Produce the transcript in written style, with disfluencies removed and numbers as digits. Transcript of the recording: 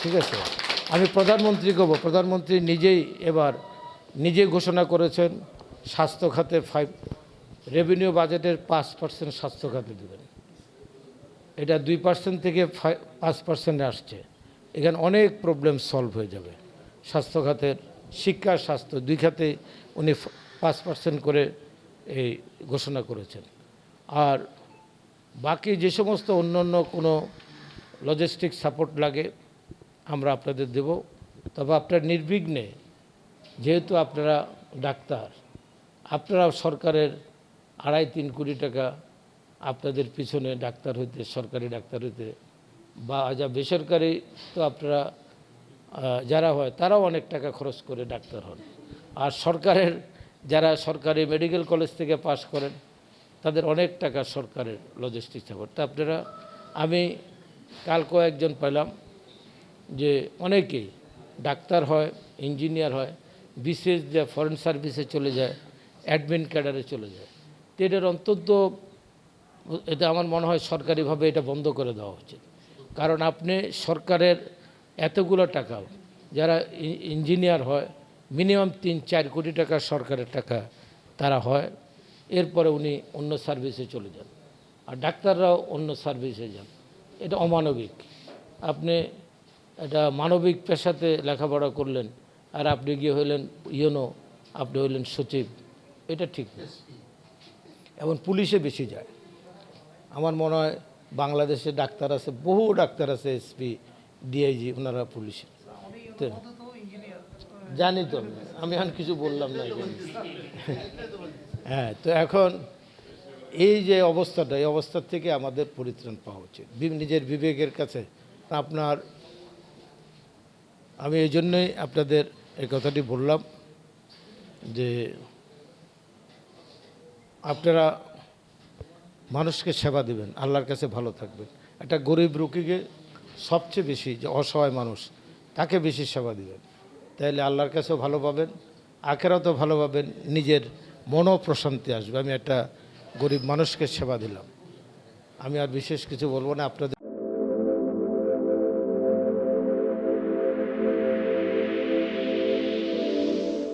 ঠিক আছে। আমি প্রধানমন্ত্রী কব, প্রধানমন্ত্রী নিজেই এবার নিজে ঘোষণা করেছেন স্বাস্থ্য খাতে রেভিনিউ বাজেটের 5% স্বাস্থ্য খাতে দেবেন। এটা 2% থেকে 5% আসছে। এখানে অনেক প্রবলেম সলভ হয়ে যাবে স্বাস্থ্য খাতের। শিক্ষা স্বাস্থ্য দুই খাতে উনি 5% করে এই ঘোষণা করেছেন। আর বাকি যে সমস্ত অন্য কোনো লজিস্টিক সাপোর্ট লাগে আমরা আপনাদের দেব। তবে আপনার নির্বিঘ্নে, যেহেতু আপনারা ডাক্তার, আপনারা সরকারের 2.5-3 কোটি টাকা আপনাদের পিছনে ডাক্তার হইতে, সরকারি ডাক্তার হইতে বা যা বেসরকারি, তো আপনারা যারা হয় তারাও অনেক টাকা খরচ করে ডাক্তার হন। আর সরকারের যারা সরকারি মেডিকেল কলেজ থেকে পাশ করেন তাদের অনেক টাকা সরকারের লজিস্টিক সাপোর্ট। তা আপনারা, আমি কাল কয়েকজন পেলাম যে অনেকেই ডাক্তার হয়, ইঞ্জিনিয়ার হয়, বিশেষ যে ফরেন সার্ভিসে চলে যায়, অ্যাডমিন ক্যাডারে চলে যায়। তো এটার অন্তত, এটা আমার মনে হয় সরকারিভাবে এটা বন্ধ করে দেওয়া উচিত। কারণ আপনি সরকারের এতগুলো টাকা, যারা ইঞ্জিনিয়ার হয় মিনিমাম 3-4 কোটি টাকা সরকারের টাকা তারা হয়, এরপরে উনি অন্য সার্ভিসে চলে যান, আর ডাক্তাররাও অন্য সার্ভিসে যান। এটা অমানবিক। আপনি এটা মানবিক পেশাতে লেখাপড়া করলেন আর আপনি গিয়ে হইলেন আপনি হইলেন সচিব, এটা ঠিক না। এবং পুলিশে বেশি যায়। আমার মনে হয় বাংলাদেশে ডাক্তার আছে, বহু ডাক্তার আছে, এসপি, ডিআইজি, ওনারা পুলিশে। জানি তো, আমি এখন কিছু বললাম না এখানে। হ্যাঁ, তো এখন এই যে অবস্থাটা, এই অবস্থার থেকে আমাদের পরিত্রাণ পাওয়া উচিত নিজের বিবেকের কাছে। আপনার, আমি এই জন্যই আপনাদের এই কথাটি বললাম যে আপনারা মানুষকে সেবা দিবেন, আল্লাহর কাছে ভালো থাকবেন। একটা গরিব রোগীকে সবচেয়ে বেশি, যে অসহায় মানুষ, তাকে বেশি সেবা দিবেন, তাইলে আল্লাহর কাছেও ভালো পাবেন, আখেরাতেও ভালো পাবেন, নিজের মনও প্রশান্তি আসবে। আমি একটা গরিব মানুষকে সেবা দিলাম। আমি আর বিশেষ কিছু বলবো না। আপনাদের